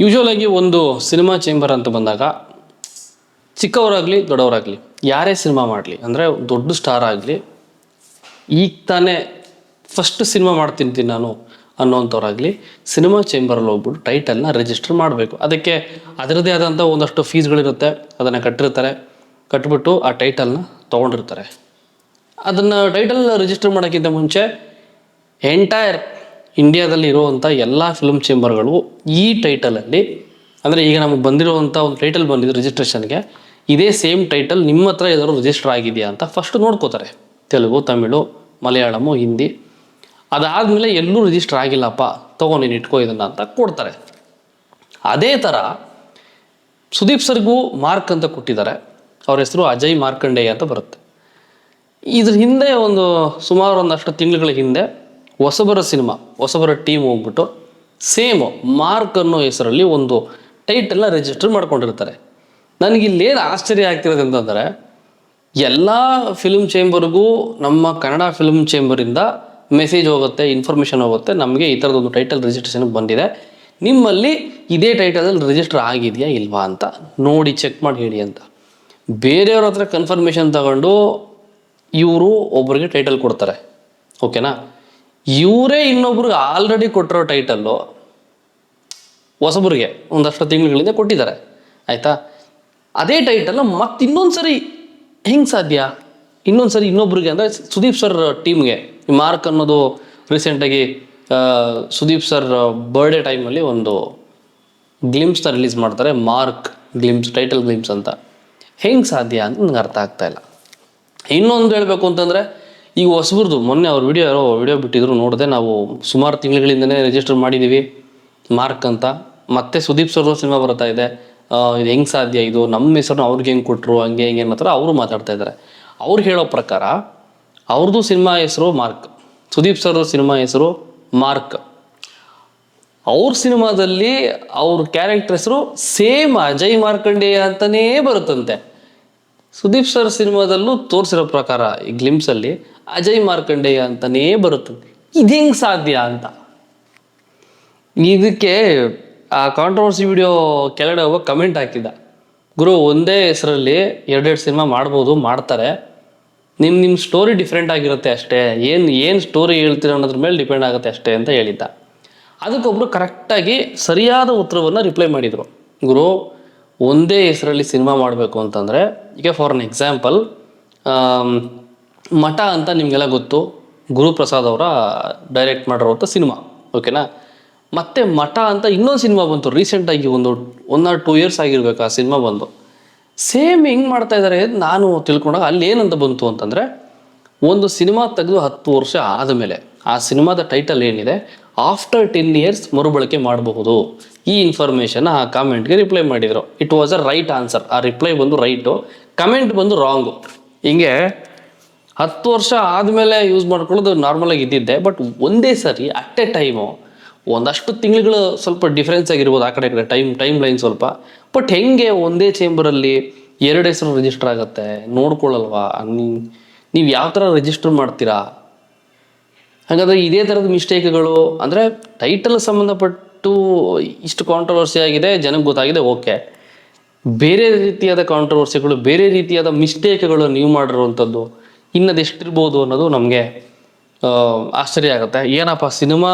Usual ಆಗಿ ಒಂದು cinema chamber ಅಂತ ಬಂದಾಗ ಚಿಕ್ಕವರಾಗಲಿ ದೊಡ್ಡವರಾಗಲಿ ಯಾರೇ ಸಿನಿಮಾ ಮಾಡಲಿ ಅಂದರೆ ದೊಡ್ಡ ಸ್ಟಾರ್ ಆಗಲಿ ಈಗ ತಾನೇ ಫಸ್ಟ್ ಸಿನಿಮಾ ಮಾಡ್ತೀನಿ ನಾನು ಅನ್ನೋವಂಥವ್ರಾಗಲಿ ಸಿನಿಮಾ ಚೇಂಬರಲ್ಲಿ ಹೋಗ್ಬಿಟ್ಟು ಟೈಟಲ್ನ ರಿಜಿಸ್ಟರ್ ಮಾಡಬೇಕು. ಅದಕ್ಕೆ ಅದರದ್ದೇ ಆದಂಥ ಒಂದಷ್ಟು ಫೀಸ್ಗಳಿರುತ್ತೆ, ಅದನ್ನು ಕಟ್ಟಿರ್ತಾರೆ. ಕಟ್ಬಿಟ್ಟು ಆ ಟೈಟಲ್ನ ತೊಗೊಂಡಿರ್ತಾರೆ. ಅದನ್ನು ಟೈಟಲ್ ರಿಜಿಸ್ಟರ್ ಮಾಡೋಕ್ಕಿಂತ ಮುಂಚೆ ಎಂಟೈರ್ ಇಂಡಿಯಾದಲ್ಲಿ ಇರುವಂಥ ಎಲ್ಲ ಫಿಲ್ಮ್ ಚೇಂಬರ್ಗಳು ಈ ಟೈಟಲಲ್ಲಿ, ಅಂದರೆ ಈಗ ನಮಗೆ ಬಂದಿರುವಂಥ ಒಂದು ಟೈಟಲ್ ಬಂದಿದೆ ರಿಜಿಸ್ಟ್ರೇಷನ್ಗೆ, ಇದೇ ಸೇಮ್ ಟೈಟಲ್ ನಿಮ್ಮ ಹತ್ರ ಏನಾದರೂ ರಿಜಿಸ್ಟರ್ ಆಗಿದೆಯಾ ಅಂತ ಫಸ್ಟ್ ನೋಡ್ಕೋತಾರೆ. ತೆಲುಗು, ತಮಿಳು, ಮಲಯಾಳಮು, ಹಿಂದಿ. ಅದಾದಮೇಲೆ ಎಲ್ಲೂ ರಿಜಿಸ್ಟರ್ ಆಗಿಲ್ಲಪ್ಪ, ತೊಗೊ ನೀನು ಇಟ್ಕೋ ಇದನ್ನು ಅಂತ ಕೊಡ್ತಾರೆ. ಅದೇ ಥರ ಸುದೀಪ್ ಸರ್ಗೂ ಮಾರ್ಕ್ ಅಂತ ಕೊಟ್ಟಿದ್ದಾರೆ. ಅವ್ರ ಹೆಸರು ಅಜಯ್ ಮಾರ್ಕಂಡೇಯ ಅಂತ ಬರುತ್ತೆ. ಇದ್ರ ಹಿಂದೆ ಸುಮಾರು ಒಂದಷ್ಟು ತಿಂಗಳುಗಳ ಹಿಂದೆ ಹೊಸಬರ ಟೀಮ್ ಹೋಗ್ಬಿಟ್ಟು ಸೇಮ್ ಮಾರ್ಕ್ ಅನ್ನೋ ಹೆಸರಲ್ಲಿ ಒಂದು ಟೈಟಲ್ನ ರಿಜಿಸ್ಟರ್ ಮಾಡ್ಕೊಂಡಿರ್ತಾರೆ. ನನಗಿಲ್ಲೇನು ಆಶ್ಚರ್ಯ ಆಗ್ತಿರೋದು ಅಂತಂದರೆ, ಎಲ್ಲ ಫಿಲ್ಮ್ ಚೇಂಬರ್ಗೂ ನಮ್ಮ ಕನ್ನಡ ಫಿಲ್ಮ್ ಚೇಂಬರಿಂದ ಮೆಸೇಜ್ ಹೋಗುತ್ತೆ, ಇನ್ಫಾರ್ಮೇಷನ್ ಹೋಗುತ್ತೆ, ನಮಗೆ ಈ ಥರದೊಂದು ಟೈಟಲ್ ರಿಜಿಸ್ಟ್ರೇಷನ್ಗೆ ಬಂದಿದೆ, ನಿಮ್ಮಲ್ಲಿ ಇದೇ ಟೈಟಲಲ್ಲಿ ರಿಜಿಸ್ಟರ್ ಆಗಿದೆಯಾ ಇಲ್ವಾ ಅಂತ ನೋಡಿ ಚೆಕ್ ಮಾಡಿ ಹೇಳಿ ಅಂತ. ಬೇರೆಯವ್ರ ಹತ್ರ ಕನ್ಫರ್ಮೇಷನ್ ತಗೊಂಡು ಇವರು ಒಬ್ರಿಗೆ ಟೈಟಲ್ ಕೊಡ್ತಾರೆ, ಓಕೆನಾ. ಇವರೇ ಇನ್ನೊಬ್ರಿಗೆ ಆಲ್ರೆಡಿ ಕೊಟ್ಟಿರೋ ಟೈಟಲ್ಲು ಹೊಸಬ್ರಿಗೆ ಒಂದಷ್ಟು ತಿಂಗಳುಗಳಿಂದ ಕೊಟ್ಟಿದ್ದಾರೆ, ಆಯಿತಾ. ಅದೇ ಟೈಟಲ್ನ ಮತ್ತೆ ಇನ್ನೊಂದು ಸರಿ ಹೆಂಗೆ ಸಾಧ್ಯ? ಇನ್ನೊಂದು ಸರಿ ಇನ್ನೊಬ್ರಿಗೆ ಅಂದರೆ ಸುದೀಪ್ ಸರ್ ಟೀಮ್ಗೆ ಮಾರ್ಕ್ ಅನ್ನೋದು ರೀಸೆಂಟಾಗಿ ಸುದೀಪ್ ಸರ್ ಬರ್ಡೇ ಟೈಮಲ್ಲಿ ಒಂದು ಗ್ಲಿಮ್ಸ್ನ ರಿಲೀಸ್ ಮಾಡ್ತಾರೆ, ಮಾರ್ಕ್ ಗ್ಲಿಮ್ಸ್, ಟೈಟಲ್ ಗ್ಲಿಮ್ಸ್ ಅಂತ. ಹೆಂಗೆ ಸಾಧ್ಯ ಅಂತ ನನಗೆ ಅರ್ಥ ಆಗ್ತಾಯಿಲ್ಲ. ಇನ್ನೊಂದು ಹೇಳಬೇಕು ಅಂತಂದರೆ, ಈಗ ಹೊಸಬ್ರದ್ದು ಮೊನ್ನೆ ಅವ್ರು ವಿಡಿಯೋ ಬಿಟ್ಟಿದ್ರು, ನೋಡಿದೆ. ನಾವು ಸುಮಾರು ತಿಂಗಳುಗಳಿಂದನೇ ರಿಜಿಸ್ಟರ್ ಮಾಡಿದ್ದೀವಿ ಮಾರ್ಕ್ ಅಂತ. ಮತ್ತೆ ಸುದೀಪ್ ಸರ್ದು ಸಿನಿಮಾ ಬರ್ತಾ ಇದೆ, ಇದು ಹೆಂಗೆ ಸಾಧ್ಯ, ಇದು ನಮ್ಮ ಹೆಸರನ್ನು ಅವ್ರಿಗೆ ಹೆಂಗೆ ಕೊಟ್ಟರು, ಹಂಗೆ ಹಿಂಗೆ ಅನ್ನೋ ಅವರು ಮಾತಾಡ್ತಾ ಇದ್ದಾರೆ. ಅವ್ರು ಹೇಳೋ ಪ್ರಕಾರ ಅವ್ರದ್ದು ಸಿನಿಮಾ ಹೆಸರು ಮಾರ್ಕ್, ಸುದೀಪ್ ಸರ್ದು ಸಿನಿಮಾ ಹೆಸರು ಮಾರ್ಕ್. ಅವ್ರ ಸಿನಿಮಾದಲ್ಲಿ ಅವ್ರ ಕ್ಯಾರೆಕ್ಟರ್ ಹೆಸರು ಸೇಮ್ ಅಜಯ್ ಮಾರ್ಕಂಡೇಯ ಅಂತಲೇ ಬರುತ್ತಂತೆ. ಸುದೀಪ್ ಸರ್ ಸಿನಿಮಾದಲ್ಲೂ ತೋರಿಸಿರೋ ಪ್ರಕಾರ ಈ ಗ್ಲಿಮ್ಸಲ್ಲಿ ಅಜಯ್ ಮಾರ್ಕಂಡೇಯ ಅಂತಲೇ ಬರುತ್ತಂತೆ. ಇದು ಹೆಂಗೆ ಸಾಧ್ಯ ಅಂತ. ಇದಕ್ಕೆ ಆ ಕಾಂಟ್ರವರ್ಸಿ ವಿಡಿಯೋ ಕೆಳಗಡೆ ಹೋಗೋ ಕಮೆಂಟ್ ಹಾಕಿದ್ದ, ಗುರು ಒಂದೇ ಹೆಸರಲ್ಲಿ ಎರಡೆರಡು ಸಿನಿಮಾ ಮಾಡ್ಬೋದು, ಮಾಡ್ತಾರೆ, ನಿಮ್ಮ ಸ್ಟೋರಿ ಡಿಫ್ರೆಂಟ್ ಆಗಿರುತ್ತೆ ಅಷ್ಟೇ, ಏನು ಸ್ಟೋರಿ ಹೇಳ್ತೀರ ಅನ್ನೋದ್ರ ಮೇಲೆ ಡಿಪೆಂಡ್ ಆಗುತ್ತೆ ಅಷ್ಟೇ ಅಂತ ಹೇಳಿದ್ದ. ಅದಕ್ಕೊಬ್ಬರು ಕರೆಕ್ಟಾಗಿ ಸರಿಯಾದ ಉತ್ತರವನ್ನು ರಿಪ್ಲೈ ಮಾಡಿದರು. ಗುರು, ಒಂದೇ ಹೆಸರಲ್ಲಿ ಸಿನಿಮಾ ಮಾಡಬೇಕು ಅಂತಂದರೆ, ಈಗ ಫಾರ್ ಅನ್ ಎಕ್ಸಾಂಪಲ್ ಮಠ ಅಂತ ನಿಮಗೆಲ್ಲ ಗೊತ್ತು, ಗುರುಪ್ರಸಾದ್ ಅವರ ಡೈರೆಕ್ಟ್ ಮಾಡಿರೋಂಥ ಸಿನಿಮಾ, ಓಕೆನಾ. ಮತ್ತು ಮಠ ಅಂತ ಇನ್ನೊಂದು ಸಿನಿಮಾ ಬಂತು ರೀಸೆಂಟಾಗಿ, 1 or 2 years ಆಗಿರ್ಬೇಕು ಆ ಸಿನಿಮಾ ಬಂದು. ಸೇಮ್ ಹೆಂಗೆ ಮಾಡ್ತಾ ಇದ್ದಾರೆ ನಾನು ತಿಳ್ಕೊಂಡಾಗ ಅಲ್ಲಿ ಏನಂತ ಬಂತು ಅಂತಂದರೆ, ಒಂದು ಸಿನಿಮಾ ತೆಗೆದು 10 ವರ್ಷ ಆದಮೇಲೆ ಆ ಸಿನಿಮಾದ ಟೈಟಲ್ ಏನಿದೆ, ಆಫ್ಟರ್ 10 years ಮರುಬಳಕೆ ಮಾಡಬಹುದು. ಈ ಇನ್ಫಾರ್ಮೇಷನ್ ಆ ಕಾಮೆಂಟ್ಗೆ ರಿಪ್ಲೈ ಮಾಡಿದರು. It was a right answer. ಆ ರಿಪ್ಲೈ ಬಂದು ರೈಟು, ಕಮೆಂಟ್ ಬಂದು ರಾಂಗು. ಹಿಂಗೆ 10 ವರ್ಷ ಆದಮೇಲೆ ಯೂಸ್ ಮಾಡ್ಕೊಳ್ಳೋದು ನಾರ್ಮಲಾಗಿ ಇದ್ದಿದ್ದೆ, ಬಟ್ ಒಂದೇ ಸರಿ ಅಟ್ ಎ ಟೈಮು ಒಂದಷ್ಟು ತಿಂಗಳುಗಳು ಸ್ವಲ್ಪ ಡಿಫ್ರೆನ್ಸ್ ಆಗಿರ್ಬೋದು, ಆ ಕಡೆ ಟೈಮ್ ಲೈನ್ ಸ್ವಲ್ಪ. ಬಟ್ ಹೆಂಗೆ ಒಂದೇ ಚೇಂಬರಲ್ಲಿ 2 ಹೆಸರು ರಿಜಿಸ್ಟರ್ ಆಗುತ್ತೆ, ನೋಡ್ಕೊಳ್ಳಲ್ವಾ ನೀವು ಯಾವ ಥರ ರಿಜಿಸ್ಟರ್ ಮಾಡ್ತೀರಾ? ಹಾಗಾದರೆ ಇದೇ ಥರದ ಮಿಸ್ಟೇಕ್ಗಳು, ಅಂದರೆ ಟೈಟಲ್ ಸಂಬಂಧಪಟ್ಟು ಇಷ್ಟು ಕಾಂಟ್ರವರ್ಸಿ ಆಗಿದೆ, ಜನಕ್ಕೆ ಗೊತ್ತಾಗಿದೆ, ಓಕೆ. ಬೇರೆ ರೀತಿಯಾದ ಕಾಂಟ್ರವರ್ಸಿಗಳು, ಬೇರೆ ರೀತಿಯಾದ ಮಿಸ್ಟೇಕ್ಗಳು ನೀವು ಮಾಡಿರುವಂಥದ್ದು ಇನ್ನದು ಎಷ್ಟಿರ್ಬೋದು ಅನ್ನೋದು ನಮಗೆ ಆಶ್ಚರ್ಯ ಆಗುತ್ತೆ. ಏನಪ್ಪ ಸಿನಿಮಾ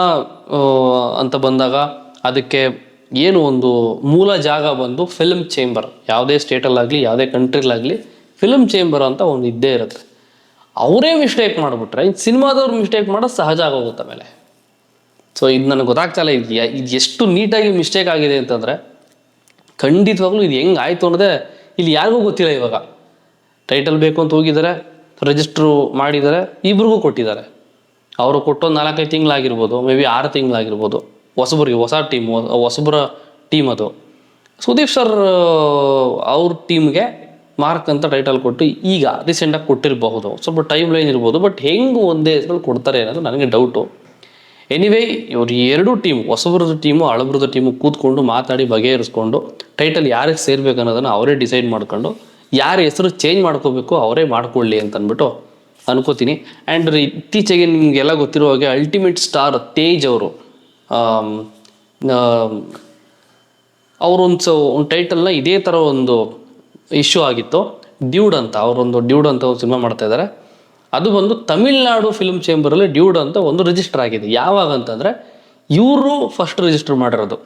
ಅಂತ ಬಂದಾಗ ಅದಕ್ಕೆ ಏನು ಒಂದು ಮೂಲ ಜಾಗ ಬಂದು ಫಿಲ್ಮ್ ಚೇಂಬರ್, ಯಾವುದೇ ಸ್ಟೇಟಲ್ಲಾಗಲಿ ಯಾವುದೇ ಕಂಟ್ರಿಲಾಗಲಿ ಫಿಲ್ಮ್ ಚೇಂಬರ್ ಅಂತ ಒಂದು ಇದ್ದೇ ಇರುತ್ತೆ. ಅವರೇ ಮಿಸ್ಟೇಕ್ ಮಾಡಿಬಿಟ್ರೆ ಇನ್ನು ಸಿನಿಮಾದವ್ರು ಮಿಸ್ಟೇಕ್ ಮಾಡೋದು ಸಹಜ ಆಗೋಗುತ್ತೆ ಆಮೇಲೆ. ಸೊ ಇದು ನನಗೆ ಗೊತ್ತಾಗ್ತಾಯಿಲ್ಲ, ಇದು ಎಷ್ಟು ನೀಟಾಗಿ ಮಿಸ್ಟೇಕ್ ಆಗಿದೆ ಅಂತಂದರೆ, ಖಂಡಿತವಾಗ್ಲೂ ಇದು ಹೆಂಗೆ ಆಯಿತು ಅನ್ನೋದೇ ಇಲ್ಲಿ ಯಾರಿಗೂ ಗೊತ್ತಿಲ್ಲ. ಇವಾಗ ಟೈಟಲ್ ಬೇಕು ಅಂತ ಹೋಗಿದ್ದಾರೆ, ರಿಜಿಸ್ಟ್ರು ಮಾಡಿದ್ದಾರೆ, ಇಬ್ರಿಗೂ ಕೊಟ್ಟಿದ್ದಾರೆ. ಅವರು ಕೊಟ್ಟೊಂದು 4-5 ತಿಂಗಳಾಗಿರ್ಬೋದು, ಮೇ ಬಿ 6 ತಿಂಗಳಾಗಿರ್ಬೋದು. ಹೊಸಬರ ಟೀಮ್ ಅದು. ಸುದೀಪ್ ಸರ್ ಅವ್ರ ಟೀಮ್ಗೆ ಮಾರ್ಕ್ ಅಂತ ಟೈಟಲ್ ಕೊಟ್ಟು ಈಗ ರೀಸೆಂಟಾಗಿ ಕೊಟ್ಟಿರಬಹುದು, ಸ್ವಲ್ಪ ಟೈಮ್ ಲೈನ್ ಇರ್ಬೋದು. ಬಟ್ ಹೆಂಗೆ ಒಂದೇ ಹೆಸರಲ್ಲಿ ಕೊಡ್ತಾರೆ ಅನ್ನೋದು ನನಗೆ ಡೌಟು. ಎನಿವೇ, ಇವರು 2 ಟೀಮ್, ಹೊಸಬ್ರದ್ದು ಟೀಮು ಹಳಬ್ರದ್ದು ಟೀಮು ಕೂತ್ಕೊಂಡು ಮಾತಾಡಿ ಬಗೆಹರಿಸ್ಕೊಂಡು ಟೈಟಲ್ ಯಾರಿಗೆ ಸೇರ್ಬೇಕು ಅನ್ನೋದನ್ನು ಅವರೇ ಡಿಸೈಡ್ ಮಾಡ್ಕೊಂಡು ಯಾರ ಹೆಸರು ಚೇಂಜ್ ಮಾಡ್ಕೋಬೇಕು ಅವರೇ ಮಾಡ್ಕೊಳ್ಳಿ ಅಂತ ಅಂದ್ಬಿಟ್ಟು ಅನ್ಕೋತೀನಿ. ಆ್ಯಂಡ್ ಇತ್ತೀಚೆಗೆ ನಿಮಗೆಲ್ಲ ಗೊತ್ತಿರೋ ಹಾಗೆ ಅಲ್ಟಿಮೇಟ್ ಸ್ಟಾರ್ ತೇಜ್ ಅವರು ಒಂದು ಟೈಟಲ್ನ ಇದೇ ಥರ ಒಂದು ಇಶ್ಯೂ ಆಗಿತ್ತು, ಡ್ಯೂಡ್ ಅಂತ. ಅವರೊಂದು ಡ್ಯೂಡ್ ಅಂತ ಒಂದು ಸಿನಿಮಾ ಮಾಡ್ತಾ ಇದ್ದಾರೆ. ಅದು ಬಂದು ತಮಿಳ್ನಾಡು ಫಿಲ್ಮ್ ಚೇಂಬರಲ್ಲಿ ಡ್ಯೂಡ್ ಅಂತ ಒಂದು ರಿಜಿಸ್ಟರ್ ಆಗಿದೆ. ಯಾವಾಗ ಅಂತಂದರೆ ಇವರು ಫಸ್ಟ್ ರಿಜಿಸ್ಟರ್ ಮಾಡಿರೋದು,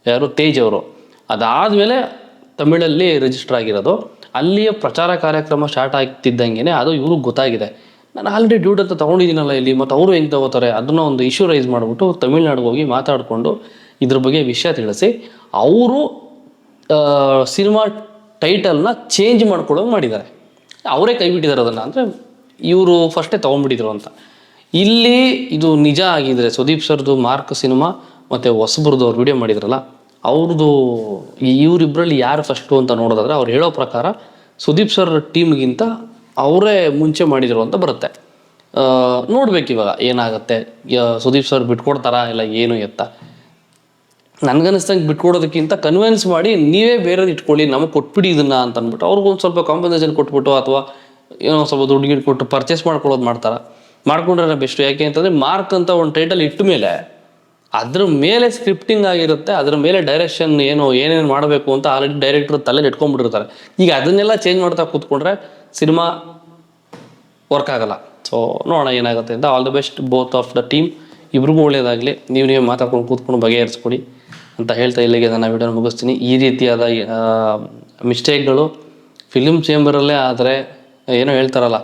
ಯಾರು ತೇಜ್ ಅವರು. ಅದಾದಮೇಲೆ ತಮಿಳಲ್ಲಿ ರಿಜಿಸ್ಟರ್ ಆಗಿರೋದು. ಅಲ್ಲಿಯ ಪ್ರಚಾರ ಕಾರ್ಯಕ್ರಮ ಸ್ಟಾರ್ಟ್ ಆಗ್ತಿದ್ದಂಗೆ ಅದು ಇವ್ರಿಗೆ ಗೊತ್ತಾಗಿದೆ, ನಾನು ಆಲ್ರೆಡಿ ಡ್ಯೂಡ್ ಅಂತ ತೊಗೊಂಡಿದ್ದೀನಲ್ಲ ಇಲ್ಲಿ, ಮತ್ತು ಅವರು ಹೆಂಗೆ ತಗೋತಾರೆ, ಅದನ್ನು ಒಂದು ಇಶ್ಯೂ ರೈಸ್ ಮಾಡಿಬಿಟ್ಟು ತಮಿಳ್ನಾಡಿಗೆ ಹೋಗಿ ಮಾತಾಡಿಕೊಂಡು ಇದ್ರ ಬಗ್ಗೆ ವಿಷಯ ತಿಳಿಸಿ ಅವರು ಸಿನಿಮಾ ಟೈಟಲ್ನ ಚೇಂಜ್ ಮಾಡ್ಕೊಳ್ಳೋದು ಮಾಡಿದ್ದಾರೆ. ಅವರೇ ಕೈ ಬಿಟ್ಟಿದ್ದಾರೆ ಅದನ್ನು. ಅಂದರೆ ಇವರು ಫಸ್ಟೇ ತೊಗೊಂಡ್ಬಿಟ್ಟಿದ್ರು ಅಂತ. ಇಲ್ಲಿ ಇದು ನಿಜ ಆಗಿದ್ರೆ ಸುದೀಪ್ ಸರ್ದು ಮಾರ್ಕ್ ಸಿನಿಮಾ ಮತ್ತು ಹೊಸಬ್ರದ್ದು ಅವ್ರು ವಿಡಿಯೋ ಮಾಡಿದ್ರಲ್ಲ, ಅವ್ರದ್ದು ಇವರಿಬ್ಬರಲ್ಲಿ ಯಾರು ಫಸ್ಟು ಅಂತ ನೋಡೋದಾದ್ರೆ ಅವ್ರು ಹೇಳೋ ಪ್ರಕಾರ ಸುದೀಪ್ ಸರ್ ಟೀಮ್ಗಿಂತ ಅವರೇ ಮುಂಚೆ ಮಾಡಿದರು ಅಂತ ಬರುತ್ತೆ. ನೋಡ್ಬೇಕು ಇವಾಗ ಏನಾಗುತ್ತೆ, ಸುದೀಪ್ ಸರ್ ಬಿಟ್ಕೊಡ್ತಾರಾ ಇಲ್ಲ ಏನು ಎತ್ತ. ನನಗನ್ನಿಸ್ದಂಗೆ ಬಿಟ್ಕೊಡೋದಕ್ಕಿಂತ ಕನ್ವಿನ್ಸ್ ಮಾಡಿ ನೀವೇ ಬೇರೆದು ಇಟ್ಕೊಳ್ಳಿ, ನಮಗೆ ಕೊಟ್ಬಿಡಿ ಇದನ್ನು ಅಂತ ಅಂದ್ಬಿಟ್ಟು ಅವ್ರಿಗೊಂದು ಸ್ವಲ್ಪ ಕಾಂಪನ್ಸೇಷನ್ ಕೊಟ್ಬಿಟ್ಟು ಅಥವಾ ಏನೋ ಸ್ವಲ್ಪ ದುಡ್ಡು ಗಿಟ್ಟು ಕೊಟ್ಟು ಪರ್ಚೇಸ್ ಮಾಡ್ಕೊಳ್ಳೋದು ಮಾಡ್ಕೊಂಡ್ರೆ ಬೆಸ್ಟು. ಯಾಕೆ ಅಂತಂದರೆ ಮಾರ್ಕ್ ಅಂತ ಒಂದು ಟೈಟಲ್ ಇಟ್ಟ ಮೇಲೆ ಅದ್ರ ಮೇಲೆ ಸ್ಕ್ರಿಪ್ಟಿಂಗ್ ಆಗಿರುತ್ತೆ, ಅದ್ರ ಮೇಲೆ ಡೈರೆಕ್ಷನ್ ಏನೇನು ಮಾಡಬೇಕು ಅಂತ ಆಲ್ರೆಡಿ ಡೈರೆಕ್ಟ್ರ್ ತಲೆಯಲ್ಲಿ ಇಟ್ಕೊಂಡ್ಬಿಟ್ಟಿರ್ತಾರೆ. ಈಗ ಅದನ್ನೆಲ್ಲ ಚೇಂಜ್ ಮಾಡ್ತಾ ಕೂತ್ಕೊಂಡ್ರೆ ಸಿನಿಮಾ ವರ್ಕ್ ಆಗಲ್ಲ. ಸೊ ನೋಡೋಣ ಏನಾಗುತ್ತೆ ಅಂತ. All the best both of the team. ಇಬ್ರಿಗೂ ಒಳ್ಳೆಯದಾಗಲಿ. ನೀವೇ ಮಾತಾಡ್ಕೊಂಡು ಕೂತ್ಕೊಂಡು ಬಗೆಹರಿಸ್ಕೊಡಿ ಅಂತ ಹೇಳ್ತಾ ಇಲ್ಲಿಗೆ ನಾನು ವಿಡಿಯೋನ ಮುಗಿಸ್ತೀನಿ. ಈ ರೀತಿಯಾದ ಮಿಸ್ಟೇಕ್ಗಳು ಫಿಲ್ಮ್ ಚೇಂಬರಲ್ಲೇ ಆದರೆ ಏನೋ ಹೇಳ್ತಾರಲ್ಲ,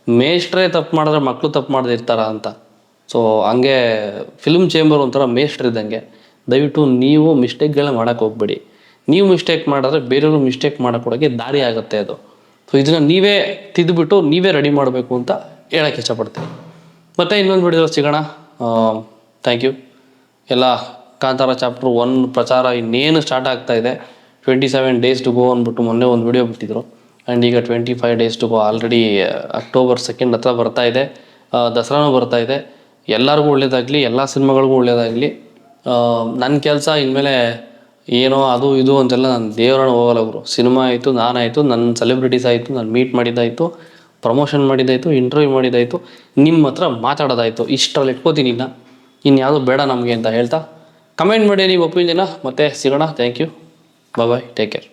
ಮೇಷ್ಟ್ರೇ ತಪ್ಪು ಮಾಡಿದ್ರೆ ಮಕ್ಕಳು ತಪ್ಪು ಮಾಡದೇ ಇರ್ತಾರ ಅಂತ. ಸೊ ಹಂಗೆ ಫಿಲ್ಮ್ ಚೇಂಬರ್ ಒಂಥರ ಮೇಷ್ಟ್ರು ಇದ್ದಂಗೆ. ದಯವಿಟ್ಟು ನೀವು ಮಿಸ್ಟೇಕ್ಗಳನ್ನ ಮಾಡೋಕ್ಕೆ ಹೋಗ್ಬೇಡಿ. ನೀವು ಮಿಸ್ಟೇಕ್ ಮಾಡಿದ್ರೆ ಬೇರೆಯವರು ಮಿಸ್ಟೇಕ್ ಮಾಡೋಕ್ಕೆ ದಾರಿ ಆಗುತ್ತೆ ಅದು. ಸೊ ಇದನ್ನು ನೀವೇ ತಿದ್ದುಬಿಟ್ಟು ನೀವೇ ರೆಡಿ ಮಾಡಬೇಕು ಅಂತ ಹೇಳೋಕ್ಕೆ ಇಷ್ಟಪಡ್ತೀನಿ. ಮತ್ತು ಇನ್ನೊಂದು ವಿಡಿಯೋದಲ್ಲಿ ಸಿಗೋಣ. Thank you. ಎಲ್ಲ ಕಾಂತಾರ ಚಾಪ್ಟರ್ 1 ಪ್ರಚಾರ ಇನ್ನೇನು ಸ್ಟಾರ್ಟ್ ಆಗ್ತಾಯಿದೆ. 27 days ಟು ಗೋ ಅಂದ್ಬಿಟ್ಟು ಮೊನ್ನೆ ಒಂದು ವಿಡಿಯೋ ಬಿಟ್ಟಿದ್ರು. ಆ್ಯಂಡ್ ಈಗ 25 days to go. Already October 2 ಹತ್ರ ಬರ್ತಾ ಇದೆ, ದಸರಾನೂ ಬರ್ತಾ ಇದೆ. ಎಲ್ಲರಿಗೂ ಒಳ್ಳೆಯದಾಗಲಿ, ಎಲ್ಲ ಸಿನಿಮಾಗಳಿಗೂ ಒಳ್ಳೆಯದಾಗಲಿ. ನನ್ನ ಕೆಲಸ ಇನ್ಮೇಲೆ ಏನೋ ಅದು ಇದು ಅಂತೆಲ್ಲ ನಾನು ದೇವರನ್ನ ಹೋಗಲ್ಲ ಗುರು. ಸಿನಿಮಾ ಆಯಿತು, ನಾನಾಯಿತು, ನನ್ನ ಸೆಲೆಬ್ರಿಟೀಸ್ ಆಯಿತು, ನಾನು ಮೀಟ್ ಮಾಡಿದ್ದಾಯಿತು, ಪ್ರಮೋಷನ್ ಮಾಡಿದ್ದಾಯಿತು, ಇಂಟರ್ವ್ಯೂ ಮಾಡಿದ್ದಾಯಿತು, ನಿಮ್ಮ ಹತ್ರ ಮಾತಾಡೋದಾಯಿತು. ಇಷ್ಟರಲ್ಲಿ ಇಟ್ಕೋತೀನಿ. ಇನ್ಯಾವುದು ಬೇಡ ನಮಗೆ ಅಂತ ಹೇಳ್ತಾ ಕಮೆಂಟ್ ಮಾಡಿ ನೀವು ಒಪಿನಿಯನ್ನ. ಮತ್ತೆ ಸಿಗೋಣ. Thank you. Bye, take care.